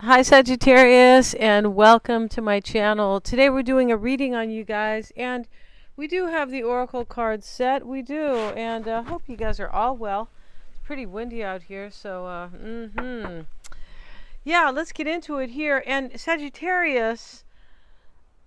Hi Sagittarius, and welcome to my channel. Today we're doing a reading on you guys, and we do have the oracle cards set. We do, and hope you guys are all well. It's pretty windy out here, so yeah, let's get into it here. And Sagittarius,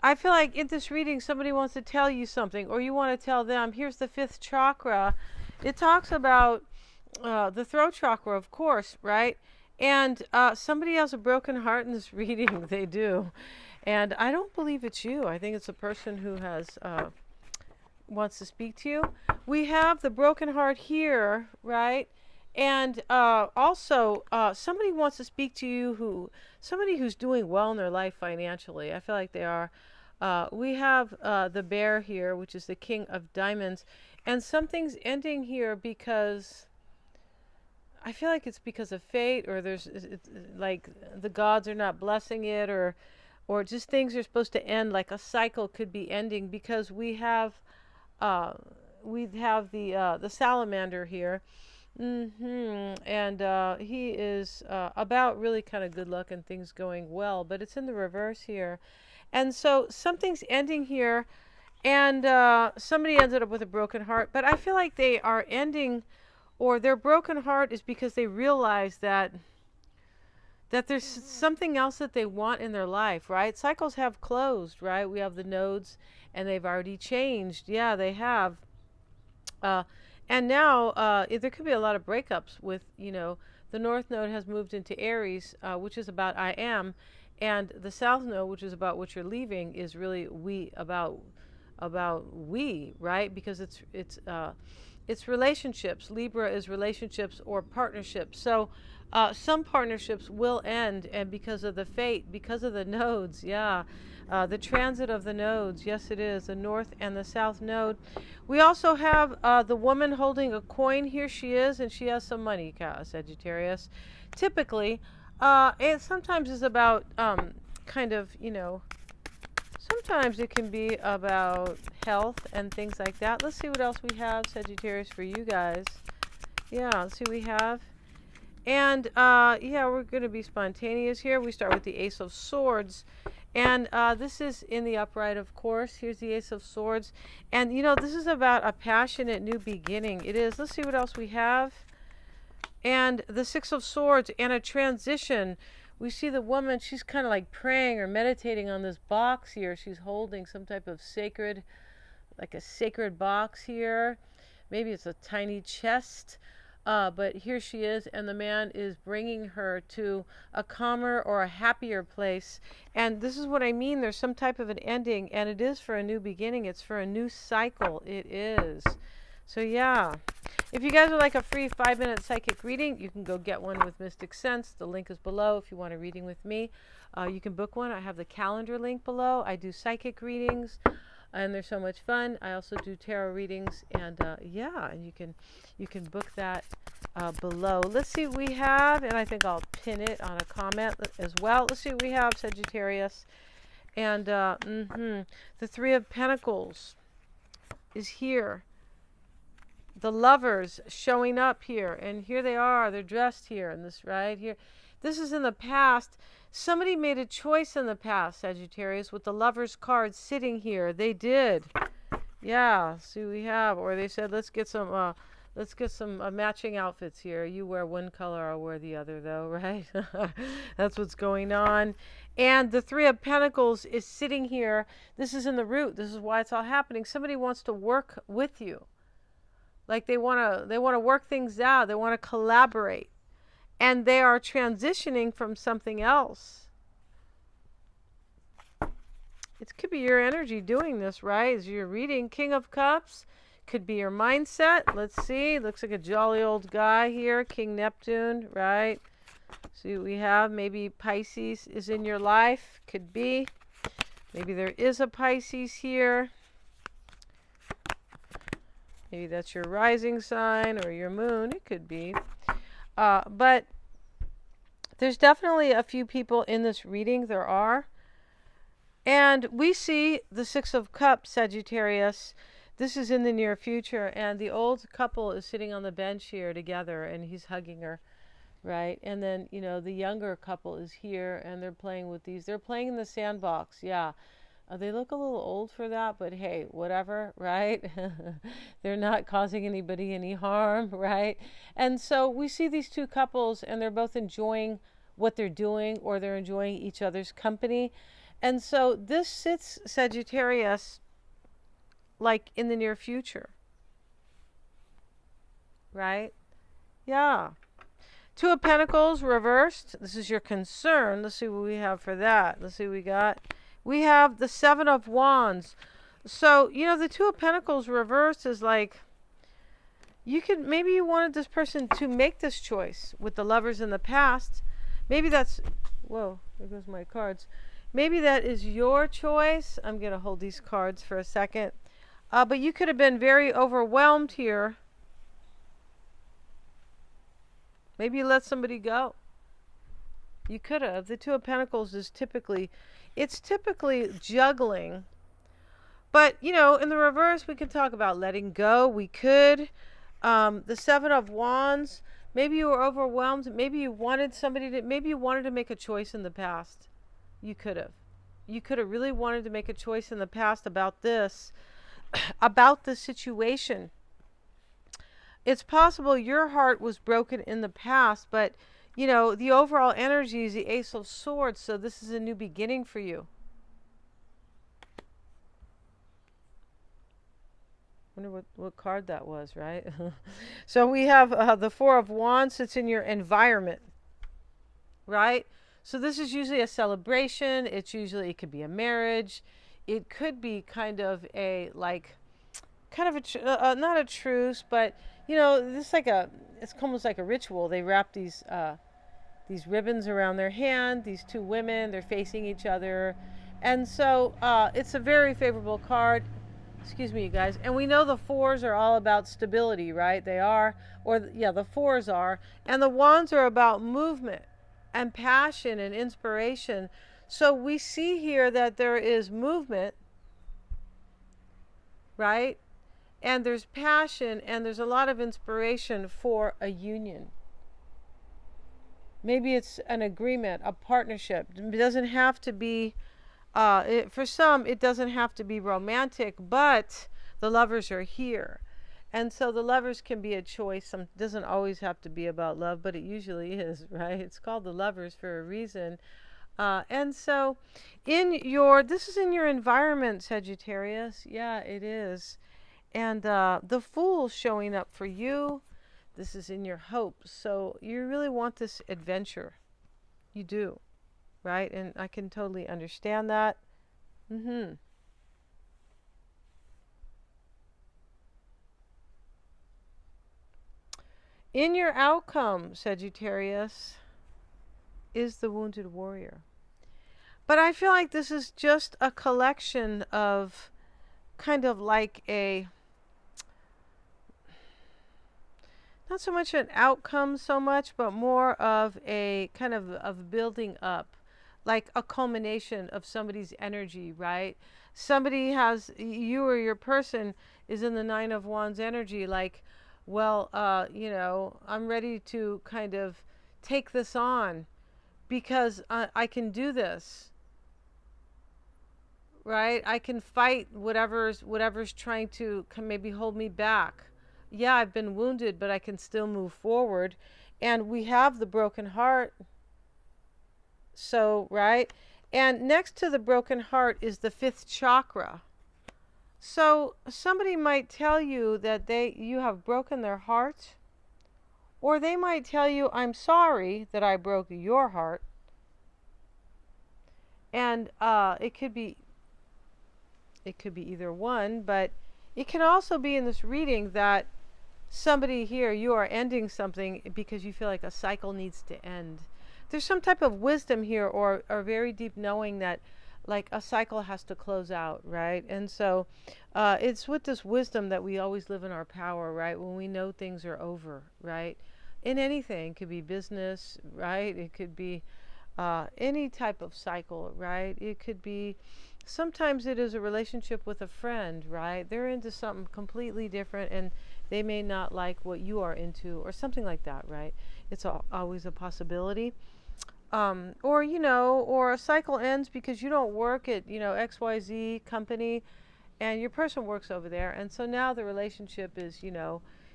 I feel like in this reading somebody wants to tell you something, or you want to tell them. Here's the fifth chakra. It talks about the throat chakra, of course, right? And somebody has a broken heart in this reading. They do. And I don't believe it's you. I think it's a person who has wants to speak to you. We have the broken heart here, right? And also, somebody wants to speak to you somebody who's doing well in their life financially. I feel like they are. We have the bear here, which is the king of diamonds. And something's ending here because I feel like it's because of fate, or like the gods are not blessing it, or just things are supposed to end. Like a cycle could be ending because uh, we have the salamander here, and he is about really kind of good luck and things going well, but it's in the reverse here, and so something's ending here, and somebody ended up with a broken heart. But I feel like they are ending, or their broken heart is because they realize that there's something else that they want in their life, right? Cycles have closed, right? We have the nodes and they've already changed. Yeah, they have. Uh, and now there could be a lot of breakups with, the North Node has moved into Aries, which is about I am. And the South Node, which is about what you're leaving, is really about we, right? Because it's relationships. Libra is relationships or partnerships. So some partnerships will end, and because of the fate, because of the nodes, yeah. The transit of the nodes, yes it is, the north and the south node. We also have the woman holding a coin. Here she is, and she has some money, Sagittarius. Typically, it sometimes is about kind of, sometimes it can be about health and things like that. Let's see what else we have, Sagittarius, for you guys. Yeah, let's see what we have. And yeah, we're going to be spontaneous here. We start with the Ace of Swords. And this is in the upright, of course. Here's the Ace of Swords. And, this is about a passionate new beginning. It is. Let's see what else we have. And the Six of Swords and a transition. We see the woman, she's kind of like praying or meditating on this box here. She's holding some type of sacred, like a sacred box here. Maybe it's a tiny chest. But here she is, and the man is bringing her to a calmer or a happier place. And this is what I mean. There's some type of an ending, and it is for a new beginning. It's for a new cycle. It is. So, yeah. If you guys would like a free 5-minute psychic reading, you can go get one with Mystic Sense. The link is below if you want a reading with me. You can book one. I have the calendar link below. I do psychic readings, and they're so much fun. I also do tarot readings, and yeah, and you can book that below. Let's see what we have, and I think I'll pin it on a comment as well. Let's see what we have, Sagittarius. And the Three of Pentacles is here. The Lovers showing up here, and here they are. They're dressed here, and this right here. This is in the past. Somebody made a choice in the past, Sagittarius, with the Lovers card sitting here. They did. Yeah, see we have. Or they said, let's get some matching outfits here. You wear one color, I'll wear the other, though, right? That's what's going on. And the Three of Pentacles is sitting here. This is in the root. This is why it's all happening. Somebody wants to work with you. Like they want to work things out. They want to collaborate. And they are transitioning from something else. It could be your energy doing this, right? As you're reading King of Cups, could be your mindset. Let's see. Looks like a jolly old guy here. King Neptune, right? See what we have. Maybe Pisces is in your life. Could be. Maybe there is a Pisces here. Maybe that's your rising sign or your moon. It could be. But there's definitely a few people in this reading. There are. And we see the Six of Cups, Sagittarius. This is in the near future. And the old couple is sitting on the bench here together. And he's hugging her. right? And then, the younger couple is here and they're playing with these. They're playing in the sandbox. Yeah. They look a little old for that, but hey, whatever, right? They're not causing anybody any harm, right? And so we see these two couples and they're both enjoying what they're doing, or they're enjoying each other's company. And so this sits Sagittarius like in the near future, right? Yeah. Two of Pentacles reversed. This is your concern. Let's see what we have for that. Let's see what we got. We have the Seven of Wands. So, the Two of Pentacles reversed is like, maybe you wanted this person to make this choice with the lovers in the past. Maybe that's, whoa, there goes my cards. Maybe that is your choice. I'm going to hold these cards for a second. But you could have been very overwhelmed here. Maybe you let somebody go. You could have. The Two of Pentacles is typically juggling. But, in the reverse, we could talk about letting go. We could. The Seven of Wands, maybe you were overwhelmed. Maybe you wanted to make a choice in the past. You could have. You could have really wanted to make a choice in the past about this situation. It's possible your heart was broken in the past, but, the overall energy is the Ace of Swords, so this is a new beginning for you. Wonder what card that was, right? So we have the Four of Wands. It's in your environment, right? So this is usually a celebration. It could be a marriage. It could be kind of not a truce, but this it's almost like a ritual. They wrap these ribbons around their hand. These two women, they're facing each other, and so it's a very favorable card. Excuse me, you guys. And we know the fours are all about stability, right? They are, the fours are. And the wands are about movement and passion and inspiration. So we see here that there is movement, right? And there's passion and there's a lot of inspiration for a union. Maybe it's an agreement, a partnership. It doesn't have to be for some, it doesn't have to be romantic, but the lovers are here. And so the lovers can be a choice. It doesn't always have to be about love, but it usually is, right? It's called the lovers for a reason. And so this is in your environment, Sagittarius. Yeah, it is. And the Fool's showing up for you. This is in your hopes. So you really want this adventure. You do. Right? And I can totally understand that. In your outcome, Sagittarius, is the Wounded Warrior. But I feel like this is just a collection of kind of like not so much an outcome so much, but more of a kind of building up. Like a culmination of somebody's energy, right? Somebody you or your person is in the Nine of Wands energy, like, well, I'm ready to kind of take this on because I can do this, right? I can fight whatever's trying to maybe hold me back. Yeah, I've been wounded, but I can still move forward. And we have the broken heart. So, right? And next to the broken heart is the fifth chakra. So somebody might tell you that you have broken their heart, or they might tell you, I'm sorry that I broke your heart. And it could be either one, but it can also be in this reading that somebody here, you are ending something because you feel like a cycle needs to end. There's some type of wisdom here or very deep knowing that like a cycle has to close out, right? And so it's with this wisdom that we always live in our power, right? When we know things are over, right? In anything, it could be business, right? It could be any type of cycle, right? It could be, sometimes it is a relationship with a friend, right? They're into something completely different, and They may not like what you are into, or something like that, right? It's always a possibility. Or, or a cycle ends because you don't work at, XYZ company, and your person works over there. And so now the relationship is,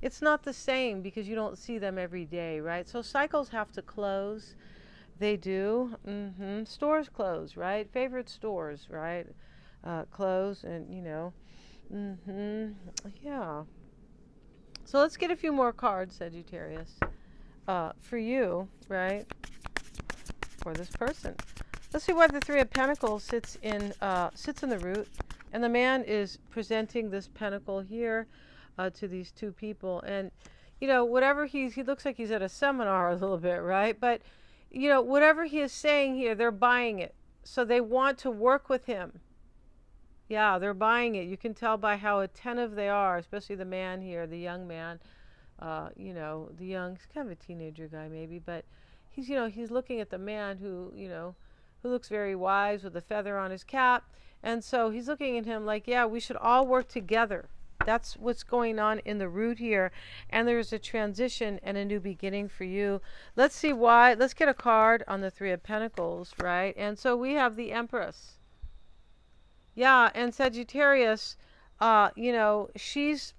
it's not the same because you don't see them every day, right? So cycles have to close. They do. Stores close, right? Favorite stores, right? Close, and, yeah. So let's get a few more cards, Sagittarius, for you, right? For this person. Let's see why the Three of Pentacles sits in the root, and the man is presenting this pentacle here to these two people, and whatever he looks like he's at a seminar a little bit, right? But whatever he is saying here, they're buying it, so they want to work with him. Yeah, they're buying it. You can tell by how attentive they are, especially the man here, the young man. The young, he's kind of a teenager guy maybe, but he's looking at the man who looks very wise with a feather on his cap. And so he's looking at him like, yeah, we should all work together. That's what's going on in the root here. And there's a transition and a new beginning for you. Let's see why. Let's get a card on the Three of Pentacles, right? And so we have the Empress. Yeah, and Sagittarius, she's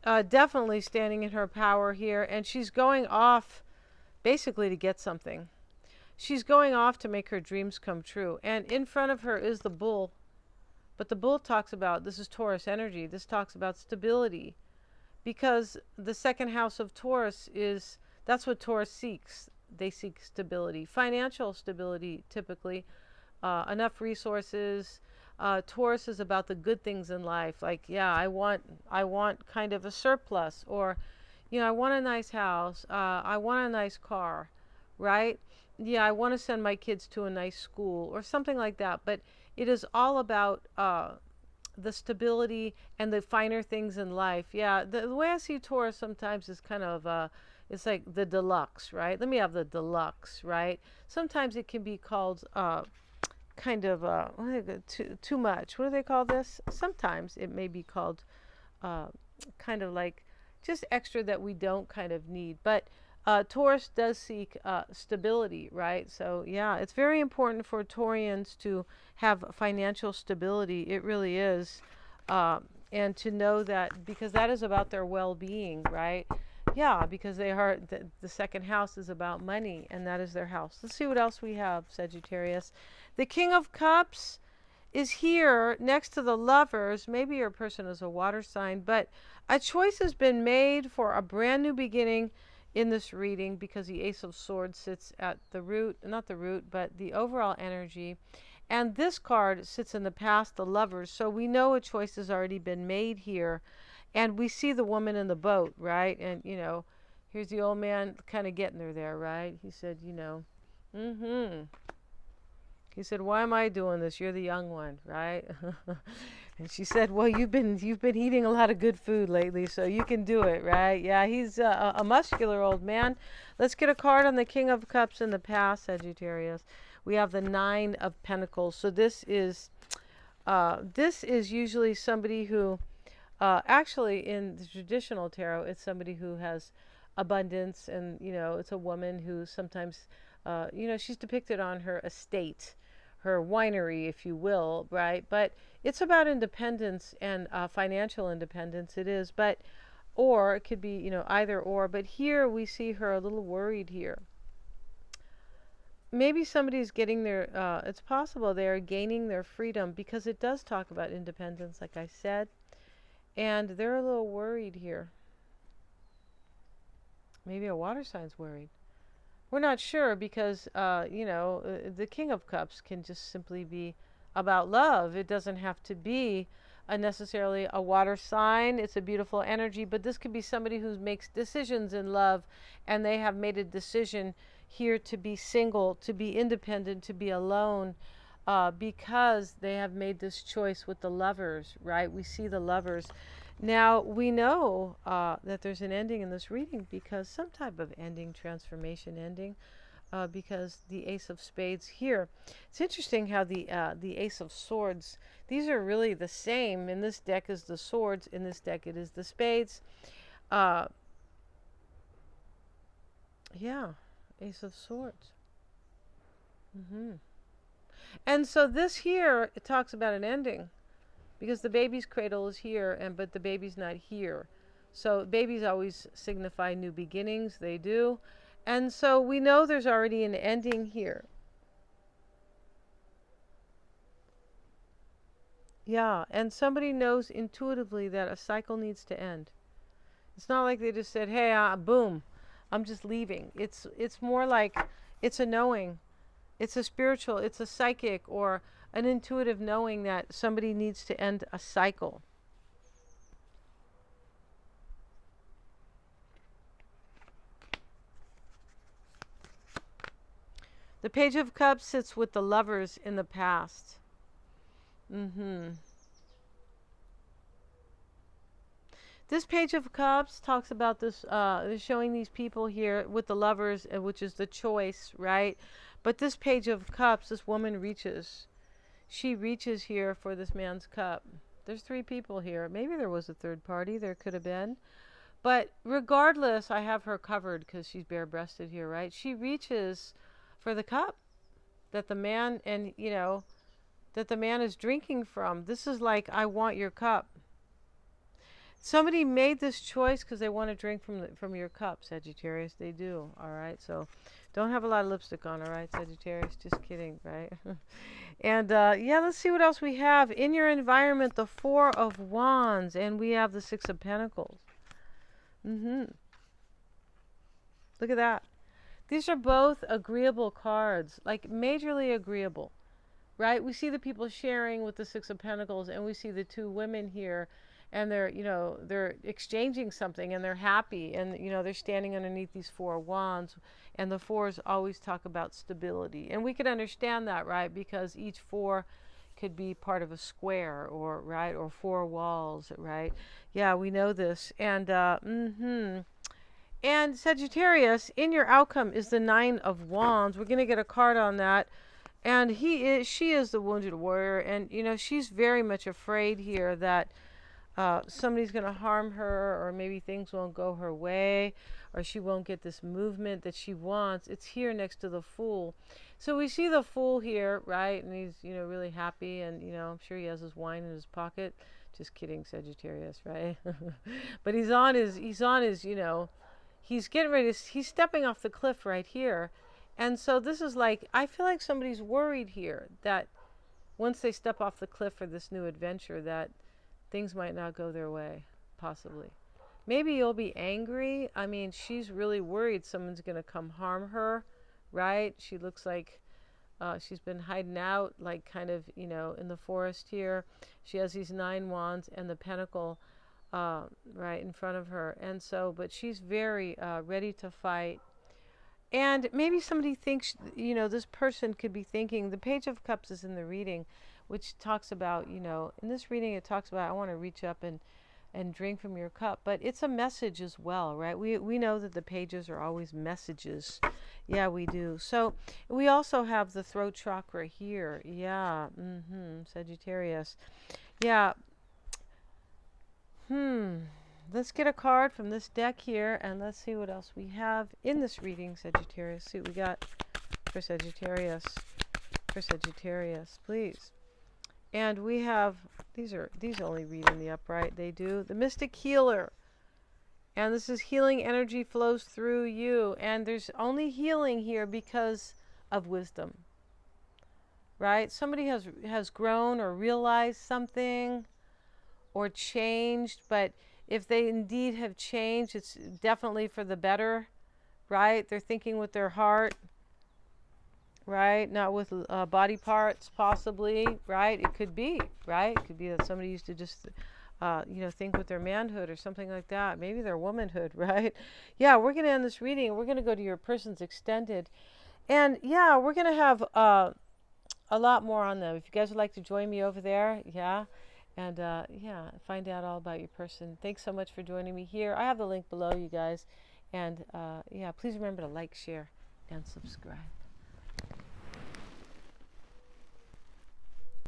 definitely standing in her power here, and she's going off basically to get something. She's going off to make her dreams come true. And in front of her is the bull. But the bull talks about, this is Taurus energy, this talks about stability. Because the second house of Taurus that's what Taurus seeks. They seek stability. Financial stability, typically. Enough resources. Taurus is about the good things in life. Like, yeah, I want kind of a surplus, or, I want a nice house. I want a nice car, right? Yeah, I want to send my kids to a nice school or something like that. But it is all about the stability and the finer things in life. Yeah, the way I see Taurus sometimes is kind of, it's like the deluxe, right? Let me have the deluxe, right? Sometimes it can be called kind of too much. What do they call this? Sometimes it may be called kind of like just extra that we don't kind of need. But Taurus does seek stability, right? So yeah, it's very important for Taurians to have financial stability. It really is. And to know that, because that is about their well-being, right? Yeah, because they are, the second house is about money, and that is their house. Let's see what else we have, Sagittarius. The King of Cups is here next to the Lovers. Maybe your person is a water sign, but a choice has been made for a brand new beginning in this reading, because the Ace of Swords sits at the root, not the root, but the overall energy. And this card sits in the past, the Lovers. So we know a choice has already been made here. And we see the woman in the boat, right? And, here's the old man kind of getting her there, right? He said, He said, why am I doing this? You're the young one, right? And she said, well, you've been eating a lot of good food lately, so you can do it, right? Yeah, he's a muscular old man. Let's get a card on the King of Cups in the past, Sagittarius. We have the Nine of Pentacles. So this is usually somebody who, actually in the traditional tarot, it's somebody who has abundance, and, it's a woman who sometimes, she's depicted on her estate, her winery, if you will, right? But it's about independence and financial independence. It is, but, or it could be, either or. But here we see her a little worried here. Maybe somebody's getting their, it's possible they're gaining their freedom, because it does talk about independence, like I said. And they're a little worried here. Maybe a water sign's worried. We're not sure, because, the King of Cups can just simply be about love. It doesn't have to be necessarily a water sign. It's a beautiful energy, but this could be somebody who makes decisions in love, and they have made a decision here to be single, to be independent, to be alone, because they have made this choice with the Lovers, right? We see the Lovers. Now, we know that there's an ending in this reading, because some type of ending, transformation ending, because the Ace of Spades here. It's interesting how the Ace of Swords, these are really the same. In this deck is the swords, in this deck it is the spades. Uh, yeah, Ace of Swords. And so this here, it talks about an ending because the baby's cradle is here, but the baby's not here. So babies always signify new beginnings. They do. And so we know there's already an ending here. Yeah, and somebody knows intuitively that a cycle needs to end. It's not like they just said, "Hey, boom, I'm just leaving." It's more like it's a knowing. It's a spiritual, it's a psychic or an intuitive knowing that somebody needs to end a cycle. The Page of Cups sits with the lovers in the past. This Page of Cups talks about this, showing these people here with the lovers, which is the choice, right? But this Page of Cups, this woman reaches. She reaches here for this man's cup. There's 3 people here. Maybe there was a third party. There could have been. But regardless, I have her covered because she's bare-breasted here, right? She reaches for the cup that the man, and that the man is drinking from. This is like, I want your cup. Somebody made this choice because they want to drink from your cup, Sagittarius. They do, all right? So don't have a lot of lipstick on, all right, Sagittarius? Just kidding, right? And, yeah, let's see what else we have. In your environment, the 4 of Wands, and we have the 6 of Pentacles. Look at that. These are both agreeable cards, like majorly agreeable, right? We see the people sharing with the 6 of Pentacles, and we see the 2 women here, and they're exchanging something, and they're happy, and they're standing underneath these 4 wands, and the 4s always talk about stability, and we could understand that, right? Because each 4 could be part of a square, or right, or 4 walls, right? Yeah, we know this, and and Sagittarius, in your outcome is the 9 of Wands. We're gonna get a card on that. And she is the wounded warrior, and she's very much afraid here that somebody's going to harm her, or maybe things won't go her way, or she won't get this movement that she wants. It's here next to the Fool. So we see the Fool here, right? And he's really happy, and I'm sure he has his wine in his pocket. Just kidding, Sagittarius, right? But he's on his he's getting ready to, he's stepping off the cliff right here. And so this is like, I feel like somebody's worried here that once they step off the cliff for this new adventure, that things might not go their way, possibly. Maybe you'll be angry. I mean, she's really worried someone's going to come harm her, right? She looks like she's been hiding out, like kind of, in the forest here. She has these 9 wands and the pentacle right in front of her. And so, but she's very ready to fight. And maybe somebody thinks, this person could be thinking, the Page of Cups is in the reading, which talks about, in this reading it talks about, I want to reach up and drink from your cup. But it's a message as well, right? We know that the pages are always messages. Yeah, we do. So we also have the throat chakra here. Yeah, Sagittarius. Yeah. Let's get a card from this deck here, and let's see what else we have in this reading, Sagittarius. See what we got for Sagittarius. For Sagittarius, please. And we have, these only read in the upright. They do. The Mystic Healer. And this is healing energy flows through you. And there's only healing here because of wisdom. Right? Somebody has grown or realized something or changed, but if they indeed have changed, it's definitely for the better, right? They're thinking with their heart, right? Not with body parts, possibly, right? It could be, right? It could be that somebody used to just, think with their manhood or something like that. Maybe their womanhood, right? Yeah, we're going to end this reading. We're going to go to your person's extended. And, yeah, we're going to have a lot more on them. If you guys would like to join me over there, yeah. And, yeah, find out all about your person. Thanks so much for joining me here. I have the link below, you guys. And, yeah, please remember to like, share, and subscribe.